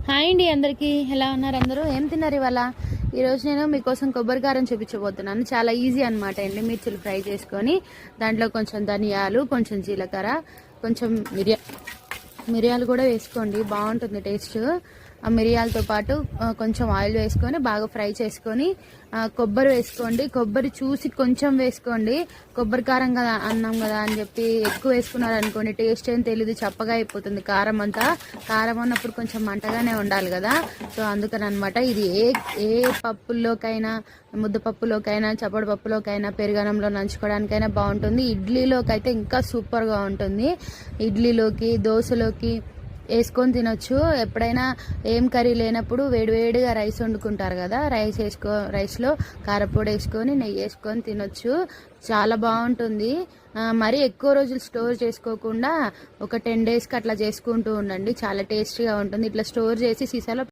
Hi అండి, అందరికీ ఎలా ఉన్నారు? అందరూ ఏం తిన్నారు ఇవాళ? ఈరోజు నేను మీకోసం కొబ్బరి కారం చూపించబోతున్నాను. చాలా ఈజీ అనమాట. ఎండుమిర్చులు ఫ్రై చేసుకొని దాంట్లో కొంచెం ధనియాలు, కొంచెం జీలకర్ర, కొంచెం మిరియాలు కూడా వేసుకోండి, బాగుంటుంది టేస్ట్. ఆ మిరియాలతో పాటు కొంచెం ఆయిల్ వేసుకొని బాగా ఫ్రై చేసుకొని కొబ్బరి వేసుకోండి. కొబ్బరి చూసి కొంచెం వేసుకోండి. కొబ్బరి కారం కదా అన్నాం కదా అని చెప్పి ఎక్కువ వేసుకున్నారు అనుకోండి, టేస్ట్ ఏం తెలీదు, చప్పగా అయిపోతుంది కారం అంతా. కారం అన్నప్పుడు కొంచెం మంటగానే ఉండాలి కదా, సో అందుకని అనమాట. ఇది ఏ పప్పుల్లోకైనా, ముద్దపప్పులోకైనా, చప్పడి పప్పులోకైనా, పెరుగన్నంలో నంచుకోవడానికైనా బాగుంటుంది. ఇడ్లీలోకి అయితే ఇంకా సూపర్గా ఉంటుంది. ఇడ్లీలోకి, దోశలోకి వేసుకొని తినొచ్చు. ఎప్పుడైనా ఏం కర్రీ లేనప్పుడు వేడివేడిగా రైస్ వండుకుంటారు కదా, రైస్లో కారపొడి వేసుకొని నెయ్యి వేసుకొని తినొచ్చు. చాలా బాగుంటుంది. మరీ ఎక్కువ రోజులు స్టోర్ చేసుకోకుండా ఒక 10 daysకి అట్లా చేసుకుంటూ ఉండండి, చాలా టేస్టీగా ఉంటుంది. ఇట్లా స్టోర్ చేసి సీసాలో